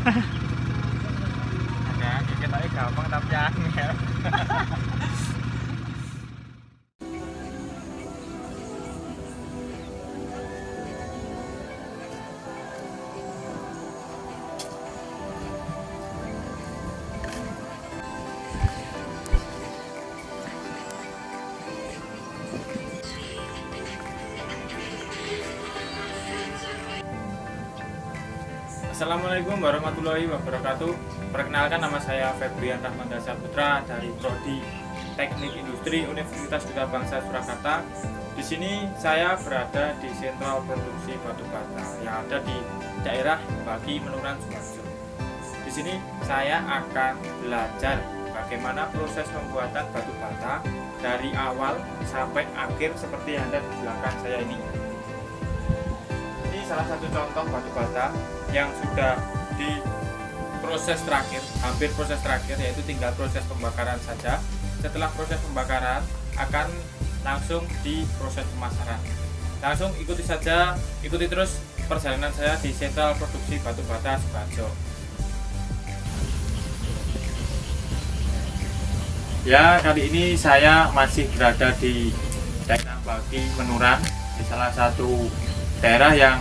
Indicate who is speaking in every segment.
Speaker 1: Ada kita gampang tapi angel. Assalamualaikum warahmatullahi wabarakatuh. Perkenalkan, nama saya Febrian Rahmanda Saputra dari Prodi Teknik Industri Universitas Duta Bangsa Surakarta. Di sini saya berada di sentral produksi batu bata yang ada di daerah Bagi Menuran Sukoharjo. Di sini saya akan belajar bagaimana proses pembuatan batu bata dari awal sampai akhir seperti yang ada di belakang saya ini. Ini salah satu contoh batu bata yang sudah di proses terakhir, hampir proses terakhir, yaitu tinggal proses pembakaran saja. Setelah proses pembakaran akan langsung di proses pemasaran. Langsung ikuti saja, ikuti terus perjalanan saya di sentral produksi batu bata Sukoharjo. Ya, kali ini saya masih berada di daerah Bagi Menuran, di salah satu daerah yang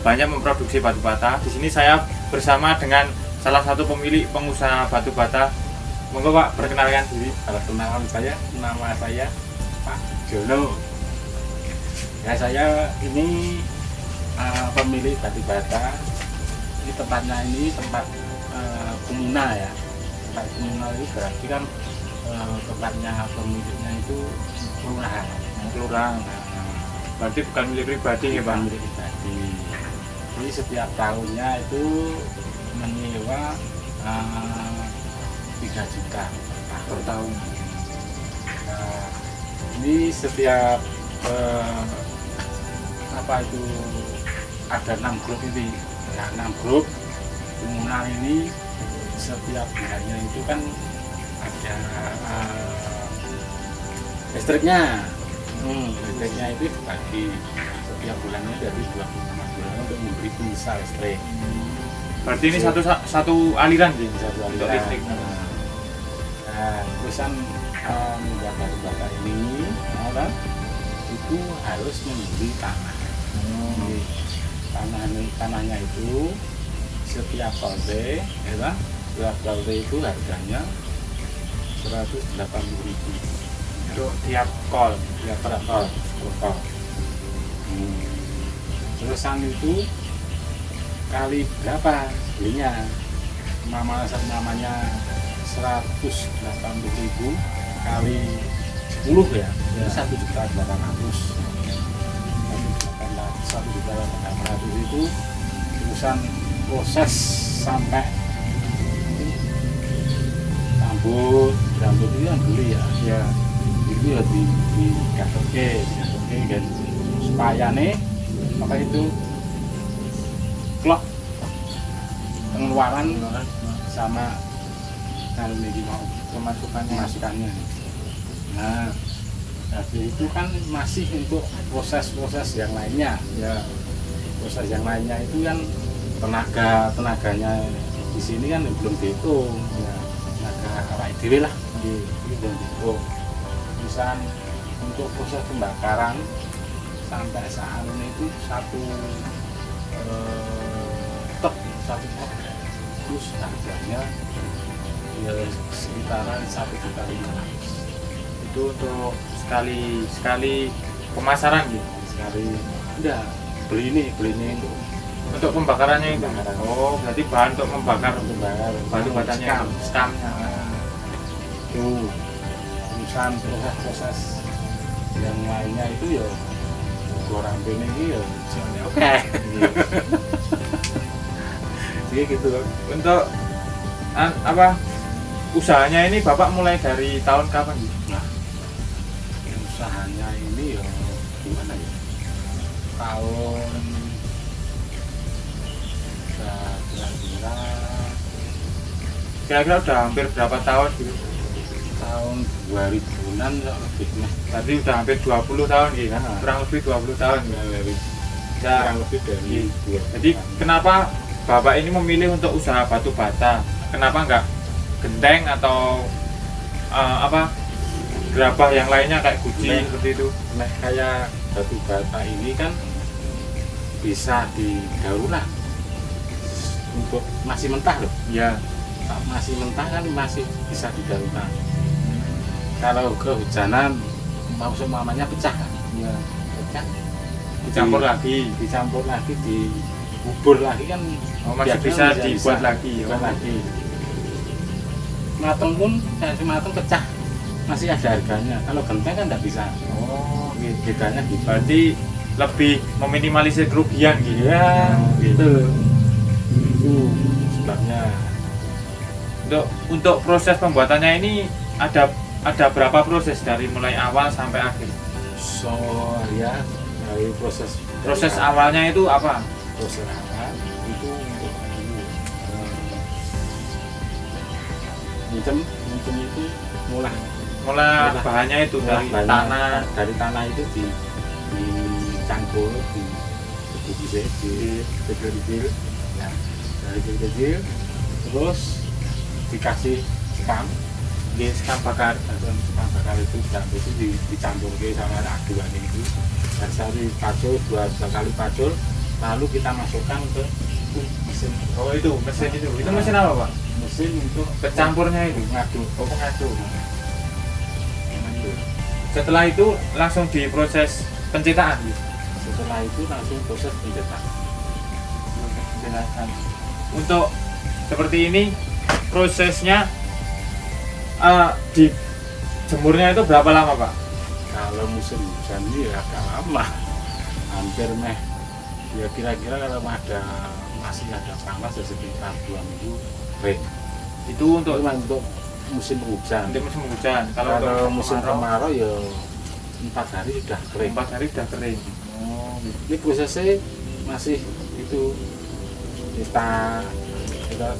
Speaker 1: banyak memproduksi batu bata. Di sini saya bersama dengan salah satu pemilik pengusaha batu bata. Monggo Pak, perkenalkan diri.
Speaker 2: Perkenalkan saya, nama saya Pak Jono. Ya, saya ini pemilik batu bata. Ini tempatnya ini tempat komuna ya. Tempat komuna itu berarti kan tempatnya pemiliknya itu kelurahan.
Speaker 1: Kelurahan. Berarti bukan milik pribadi ya Pak?
Speaker 2: Milik pribadi. Jadi setiap tahunnya itu menyewa 3 juta per tahun. Nah, ini setiap ada 6 grup ini. Nah, 6 grup komunal ini setiap bulannya itu kan ada listriknya. Listriknya itu dibagi setiap bulannya dari 25 bulan untuk memberi pulsa listrik.
Speaker 1: Berarti ini satu aliran sih,
Speaker 2: Satu
Speaker 1: untuk
Speaker 2: aliran.
Speaker 1: listrik.
Speaker 2: Nah, terusan membuat batu bata ini itu harus membeli tanah. Jadi, tanahnya itu setiap kolbe, ya, setiap kolbe itu harganya 180.000
Speaker 1: Untuk tiap kol.
Speaker 2: per kol. Terusan itu kali berapa belinya? Namanya 180.000 kali 10 ya, 1.800.000. 1.800.000 itu urusan proses sampai rambut itu yang beli ya.
Speaker 1: Ya.
Speaker 2: Itu ya di gatoke kan supaya nih apa itu klok pengeluaran sama kalau ini mau pemasukannya. Nah, tapi itu kan masih untuk proses-proses yang lainnya ya. Proses yang lainnya itu kan tenaganya di sini kan belum dihitung ya. Tenaga awake dhewe lah itu belum dihitung. Misalkan untuk proses pembakaran sampai saat ini itu satu truk terus harganya ya sekitaran 1.500.000.
Speaker 1: Itu untuk sekali pemasaran gitu.
Speaker 2: Sekali enggak beli ini
Speaker 1: Untuk pembakarannya itu.
Speaker 2: Pembakaran.
Speaker 1: Oh, berarti bahan untuk membakar batu batanya. Skamnya.
Speaker 2: Itu urusan proses yang lainnya itu ya gorang ini ya oke. Jadi gitu.
Speaker 1: Untuk usahanya ini Bapak mulai dari tahun kapan gitu?
Speaker 2: Nah, usahanya ini ya gimana ya? Tahun
Speaker 1: Kira-kira udah hampir berapa tahun gitu?
Speaker 2: tahun 2000-an lebih.
Speaker 1: Berarti udah hampir 20 tahun gitu kan?
Speaker 2: Nah.
Speaker 1: Kurang lebih 20 tahun gitu.
Speaker 2: Dari
Speaker 1: Ya,
Speaker 2: kurang lebih dari
Speaker 1: iya.
Speaker 2: 20.
Speaker 1: Jadi kenapa Bapak ini memilih untuk usaha batu bata, kenapa nggak genteng atau gerabah yang lainnya kayak guci seperti itu?
Speaker 2: Nah, kayak batu bata ini kan bisa didaur ulang untuk masih mentah loh.
Speaker 1: Ya.
Speaker 2: Masih mentah kan masih bisa didaur ulang. Kalau kehujanan maksud mamanya pecah kan?
Speaker 1: Ya.
Speaker 2: Pecah.
Speaker 1: Dicampur lagi,
Speaker 2: dibubur lagi kan.
Speaker 1: Oh, masih bisa dibuat lagi.
Speaker 2: Dibuat lagi. Mateng pun kayak mateng pecah masih ada harganya. Kalau genteng kan nggak bisa.
Speaker 1: Oh, gitu.
Speaker 2: Bedanya gitu.
Speaker 1: Berarti lebih meminimalisir kerugian gitu.
Speaker 2: Ya, gitu. Itu sebabnya.
Speaker 1: Untuk proses pembuatannya ini ada berapa proses dari mulai awal sampai akhir?
Speaker 2: So ya dari proses
Speaker 1: Awalnya itu apa?
Speaker 2: Proses awal itu untuk hitam itu mulai
Speaker 1: Bahannya itu dari
Speaker 2: tanah itu dicampur di kecil ya, dari kecil terus dikasih sekam bakar itu dicampur sama aduan itu dari pacul dua kali pacul lalu kita masukkan ke mesin.
Speaker 1: Oh itu mesin apa Pak?
Speaker 2: Mesin untuk
Speaker 1: pencampurnya itu
Speaker 2: pengaduk.
Speaker 1: Setelah itu langsung diproses pencetakan.
Speaker 2: Setelah itu langsung proses pencetakan.
Speaker 1: Untuk seperti ini prosesnya di jemurnya itu berapa lama Pak?
Speaker 2: Kalau musim hujan ini ya agak lama, hampir ya kira-kira kalau masih ada panas ya sekitar 2 minggu kering.
Speaker 1: Itu untuk
Speaker 2: musim hujan.
Speaker 1: Untuk musim hujan.
Speaker 2: Kalau musim kemarau ya 4 hari sudah kering.
Speaker 1: 4 hari sudah kering.
Speaker 2: Oh, ini prosesnya masih itu kita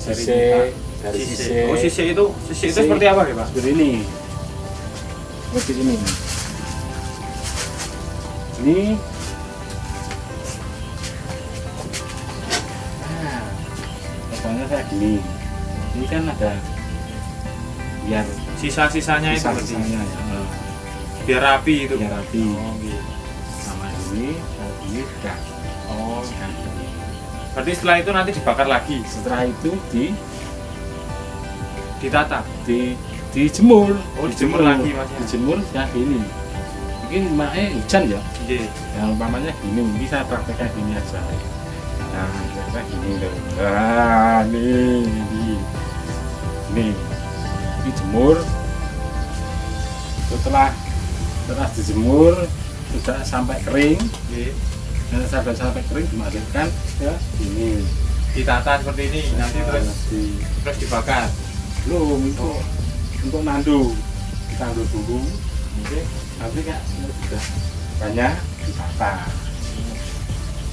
Speaker 2: sisir dari sisir.
Speaker 1: Oh sisir itu seperti apa ya Pak?
Speaker 2: Seperti ini. Ini. Nah, contohnya kayak gini. Ini kan ada biar
Speaker 1: sisa-sisanya itu
Speaker 2: ya.
Speaker 1: Biar rapi itu.
Speaker 2: Biar rapi.
Speaker 1: Oh, gitu.
Speaker 2: Sama ini udah.
Speaker 1: Oh, berarti setelah itu nanti dibakar lagi.
Speaker 2: Setelah itu
Speaker 1: ditata,
Speaker 2: dijemur.
Speaker 1: Oh, dijemur lagi Mas.
Speaker 2: Dijemur ya gini. Mungkin hujan ya.
Speaker 1: Iya.
Speaker 2: Yang umpamanya gini, bisa prakteknya gini aja. Nah, kayak gini loh. Nah, nih. Dijemur. Setelah dijemur sudah sampai kering.
Speaker 1: Iya.
Speaker 2: Dan sampai kering dimasukkan ke ini.
Speaker 1: Ditata seperti ini, nanti terus dibakar.
Speaker 2: Belum itu untuk nandu. Kita nandu dulu. Oke. Nanti kan sudah banyak ditata.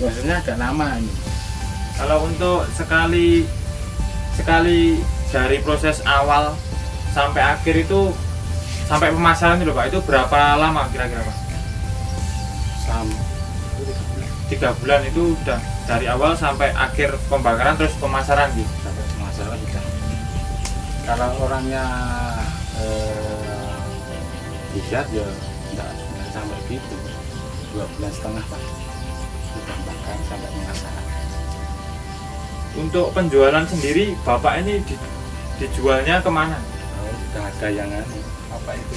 Speaker 2: Biasanya agak lama ini.
Speaker 1: Kalau untuk sekali dari proses awal sampai akhir itu sampai pemasaran itu Pak, itu berapa lama kira-kira Pak?
Speaker 2: Sampai
Speaker 1: 3 bulan itu udah dari awal sampai akhir pembakaran terus pemasaran gitu.
Speaker 2: Sampai pemasaran sudah. Kalau orangnya giat ya enggak sampai gitu. 2,5 bulan Pak. Sudah bakar sampai pemasaran.
Speaker 1: Untuk penjualan sendiri Bapak ini dijualnya kemana?
Speaker 2: Oh, udah ada yang apa itu?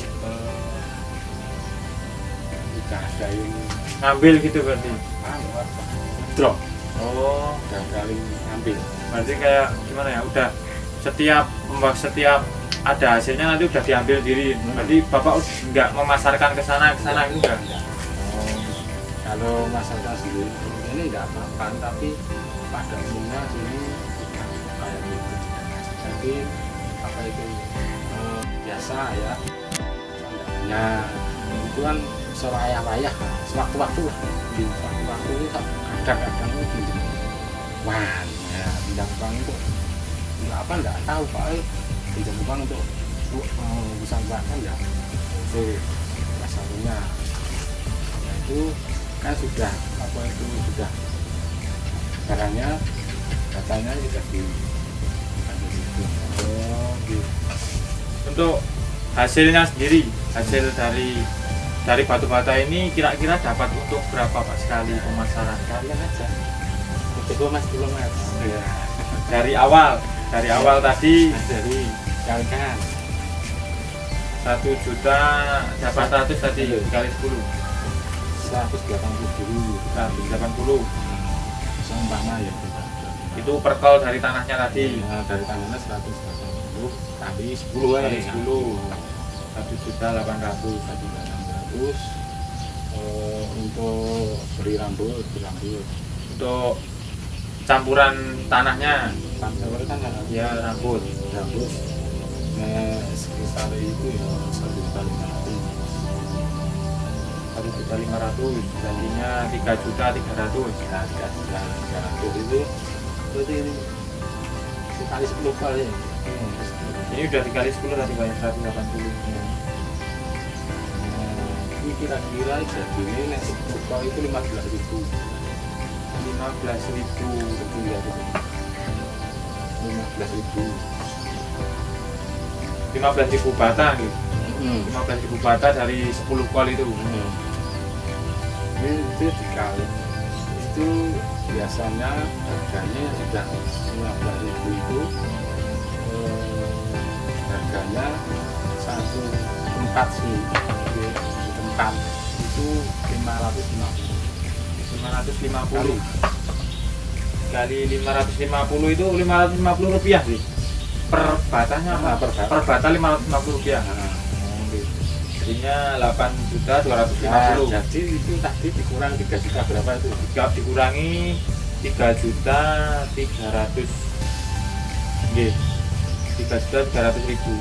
Speaker 2: Udah ada yang
Speaker 1: Ngambil gitu berarti?
Speaker 2: drop.
Speaker 1: Oh,
Speaker 2: Udah kali ngambil.
Speaker 1: berarti kayak gimana ya? Udah setiap ada hasilnya nanti udah diambil diri. Berarti Bapak nggak memasarkan ke sana itu enggak?
Speaker 2: Oh, kalau masalah sendiri ini nggak apa-apa, tapi pada umumnya ini kayak gitu. Jadi apa itu biasa ya, nah itu kan serayah-rayah, sewaktu-waktu lah, di waktu-waktu itu kadang-kadang itu wah ya pinjam uang itu nggak tahu Pak, pinjam uang untuk bisa kan ya itu salah satunya. Nah, itu kan sudah barangnya katanya juga di situ.
Speaker 1: Oh, gitu. Untuk hasilnya sendiri, hasil dari batu bata ini kira-kira dapat untung berapa Pak sekali pemasaran?
Speaker 2: Kalian aja coba mas dulu mas ya.
Speaker 1: Dari awal tadi
Speaker 2: Dari kalian
Speaker 1: 1.800.000 tadi dikali 10
Speaker 2: 180 dulu
Speaker 1: 180
Speaker 2: seumpama ya
Speaker 1: itu per kol dari tanahnya tadi.
Speaker 2: ya, dari tangannya 180 tapi 10
Speaker 1: Kali
Speaker 2: ya
Speaker 1: 10 1.800.000.
Speaker 2: 1.800 untuk beli rambut
Speaker 1: Untuk campuran tanahnya
Speaker 2: sampai kan
Speaker 1: ya rambut
Speaker 2: rambut sekitar itu ya
Speaker 1: 1.500.000 jadinya 3.300.000.
Speaker 2: ya 300 itu berarti ini sekali 10 kali
Speaker 1: Ini udah dikali 10 tadi banyak 180.
Speaker 2: ini kira-kira jadi ini nek 10 kali itu 15.000
Speaker 1: 15.000.
Speaker 2: ya 15.000
Speaker 1: 15.000 bata gitu. 15.000 bata dari 10 kol itu.
Speaker 2: Ini itu dikali itu biasanya harganya sudah 15.000 itu harganya satu tempat sih tempat itu 550
Speaker 1: kali 550 itu 550 rupiah sih per batanya apa? Per bata 550 rupiah. Jadinya 8.250.000.
Speaker 2: jadi itu tadi dikurang 3 juta berapa itu?
Speaker 1: Jika dikurangi 3.300.000. Nggih. 3.300.000.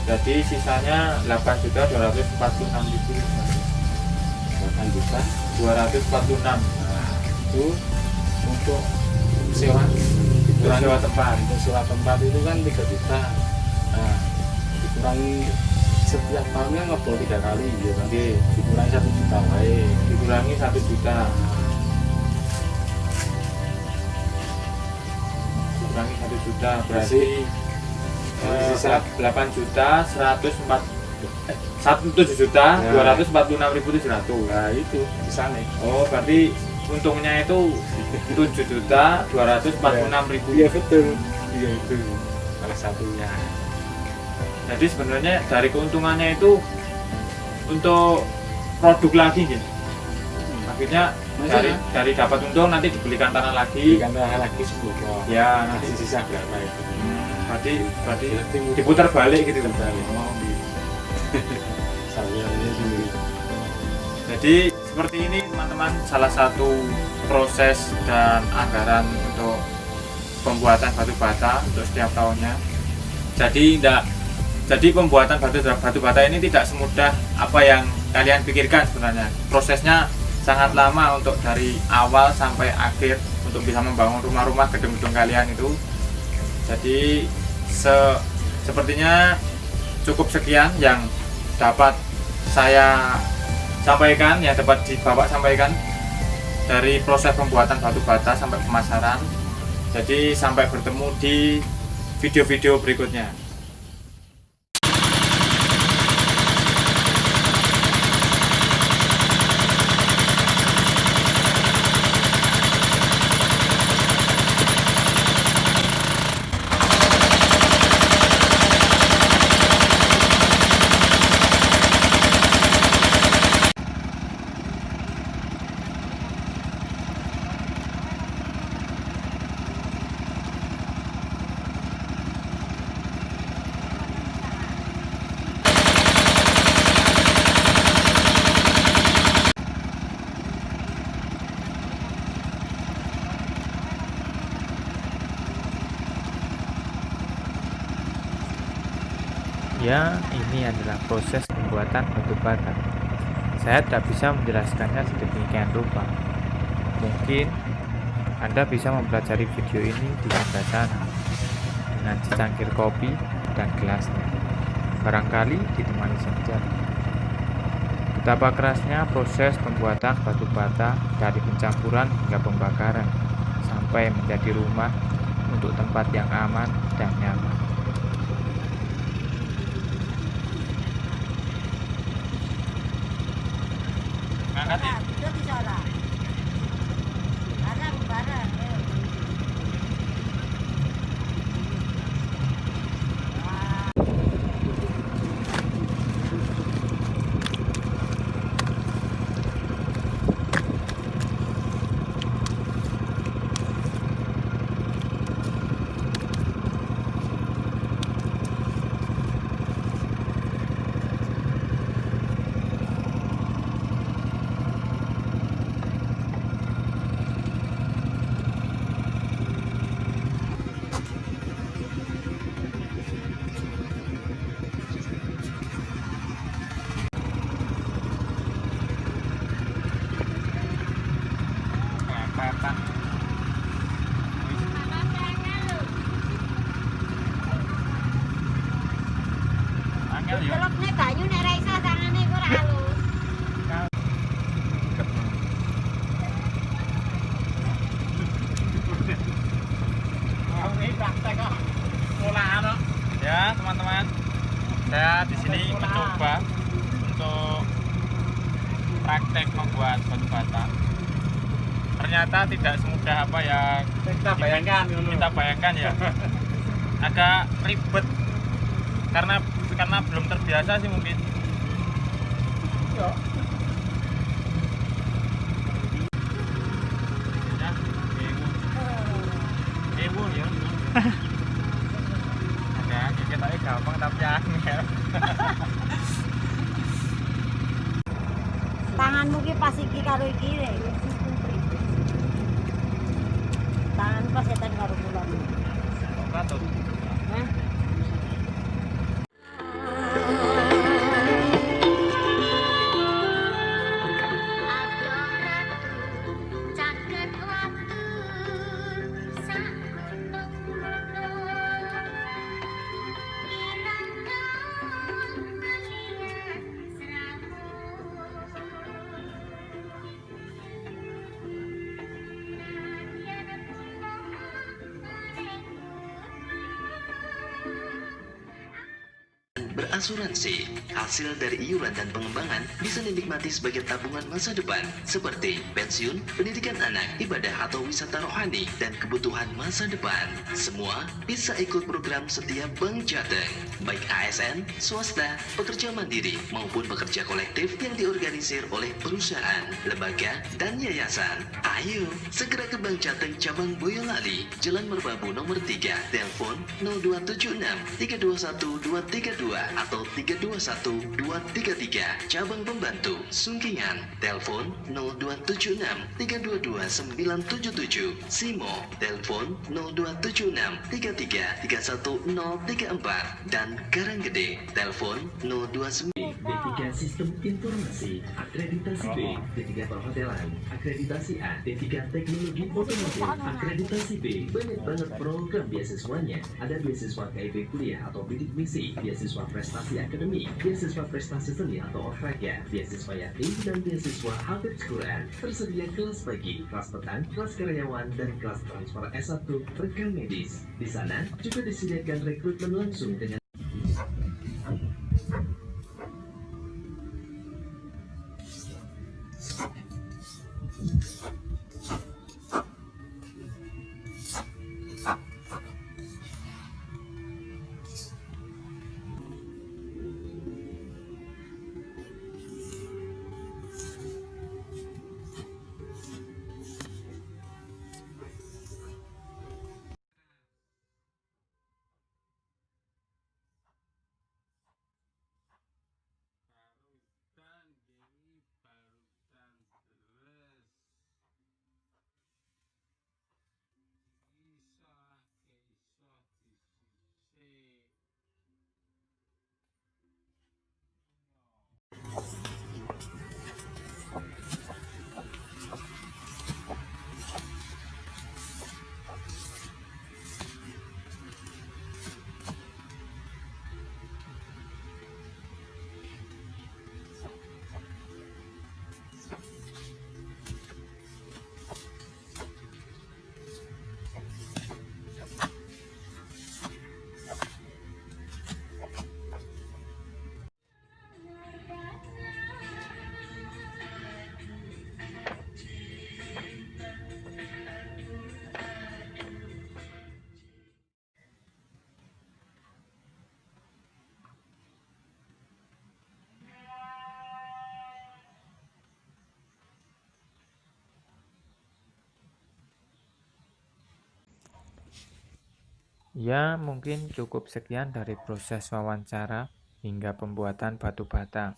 Speaker 1: Jadi sisanya 8.246.000.
Speaker 2: 8 juta
Speaker 1: 246.
Speaker 2: nah, itu untuk sewa
Speaker 1: Sewa tempat.
Speaker 2: untuk sewa tempat itu kan 3 juta nah dikurangi setiap tahunnya ngobrol 3 kali ya kan
Speaker 1: Nggih.
Speaker 2: dikurangi 1 juta baik
Speaker 1: Dikurangi 1 juta. Dikurangi 1 juta berarti
Speaker 2: sisa
Speaker 1: 8 juta 7 juta 246.700.
Speaker 2: nah itu sisa nih
Speaker 1: Oh, berarti untungnya itu 7.246.000.
Speaker 2: iya betul iya itu salah satunya
Speaker 1: Jadi sebenarnya dari keuntungannya itu untuk produk lagi gitu. Akhirnya dari dapat untung nanti dibelikan tanah lagi.
Speaker 2: berikan lagi 10 kok
Speaker 1: Ya,
Speaker 2: nanti
Speaker 1: nanti
Speaker 2: sisa berapa itu
Speaker 1: berarti diputar balik gitu.
Speaker 2: terbalik
Speaker 1: Oh, gitu.
Speaker 2: saya ini
Speaker 1: Jadi seperti ini teman-teman, salah satu proses dan anggaran untuk pembuatan batu bata untuk setiap tahunnya. Jadi pembuatan batu bata ini tidak semudah apa yang kalian pikirkan sebenarnya. Prosesnya sangat lama untuk dari awal sampai akhir untuk bisa membangun rumah-rumah, gedung-gedung kalian itu. Jadi sepertinya cukup sekian yang dapat saya sampaikan, yang dapat Bapak sampaikan dari proses pembuatan batu bata sampai pemasaran. Jadi sampai bertemu di video-video berikutnya. Ya, ini adalah proses pembuatan batu bata. Saya tidak bisa menjelaskannya sedemikian rupa. Mungkin Anda bisa mempelajari video ini di sebelah sana dengan secangkir kopi dan gelasnya. Barangkali ditemani senja. Betapa kerasnya proses pembuatan batu bata dari pencampuran hingga pembakaran. sampai menjadi rumah untuk tempat yang aman dan nyaman. Angkat ya? Kelempatan. Angel ya.
Speaker 3: Celupne banyu nek ra iso tangane iku ora halus.
Speaker 2: Ini praktek kok. Olahan kok.
Speaker 1: Ya teman-teman, saya di sini mencoba untuk praktek membuat batu bata. Ternyata tidak semudah apa yang
Speaker 2: Kita bayangkan
Speaker 1: kita bayangkan ya. Agak ribet karena belum terbiasa sih mungkin.
Speaker 2: Yo.
Speaker 1: Ya, ewu ya. Ada kita gampang tapi angel.
Speaker 3: Tanganmu ki pas iki karo iki rek. Tangan pas setan karo kula.
Speaker 1: Katut.
Speaker 3: Hah?
Speaker 4: Berasuransi, hasil dari iuran dan pengembangan bisa dinikmati sebagai tabungan masa depan seperti pensiun, pendidikan anak, ibadah atau wisata rohani, dan kebutuhan masa depan. Semua bisa ikut program setiap Bank Jateng, baik ASN, swasta, pekerja mandiri, maupun pekerja kolektif yang diorganisir oleh perusahaan, lembaga, dan yayasan. Ayo, segera ke Bank Jateng Cabang Boyolali, Jalan Merbabu nomor 3, telepon 0276 321 232 atau 321 233. Cabang Pembantu Sungkingan, telepon 0276 322 977. Simo, telepon 0276 33 31034 dan Karanggede, telepon 029.
Speaker 5: D3 Sistem Informasi, akreditasi B, D3 Perhotelan, akreditasi A, D3 Teknologi Otomotif, akreditasi B. Banyak banget program beasiswanya. Ada beasiswa KIP kuliah atau bidik misi, beasiswa prestasi akademik, beasiswa prestasi seni atau olahraga, beasiswa yatim, dan beasiswa Hafiz Quran. Tersedia kelas pagi, kelas petang, kelas karyawan, dan kelas transfer S1 rekam medis. Di sana juga disediakan rekrutmen langsung dengan
Speaker 1: Ya, mungkin cukup sekian dari proses wawancara hingga pembuatan batu bata.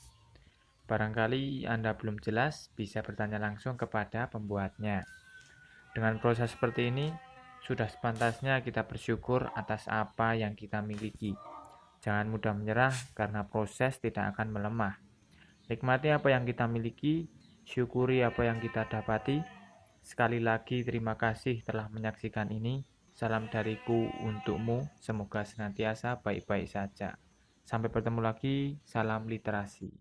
Speaker 1: Barangkali Anda belum jelas, bisa bertanya langsung kepada pembuatnya. Dengan proses seperti ini, sudah sepantasnya kita bersyukur atas apa yang kita miliki. Jangan mudah menyerah karena proses tidak akan melemah. Nikmati apa yang kita miliki, syukuri apa yang kita dapati. Sekali lagi terima kasih telah menyaksikan ini. Salam dariku untukmu, semoga senantiasa baik-baik saja. Sampai bertemu lagi, salam literasi.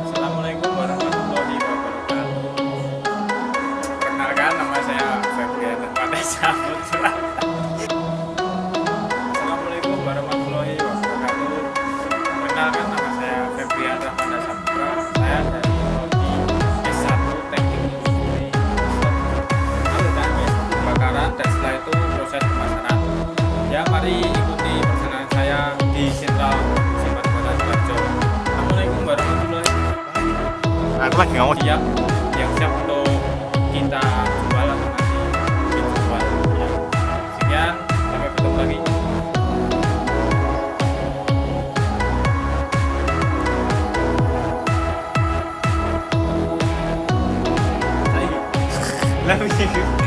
Speaker 1: Assalamualaikum warahmatullahi wabarakatuh. Perkenalkan, nama saya Febrian Rahmandasyah Putra. Assalamualaikum warahmatullahi wabarakatuh. Perkenalkan, nama saya Febrian Rahmandasyah Putra. Saya dari Prodi S1 Teknik Industri Pembakaran, dan setelah itu proses pemasaran. Ya, mari ikuti perjalanan saya di Sentral Produksi Batubara Sidoarjo. Assalamualaikum warahmatullahi wabarakatuh.
Speaker 2: Aku lagi ngomong.
Speaker 1: Siap, yang siap untuk kita jual atau nanti dijual. Ya. Sekian, sampai bertemu lagi. Lagi.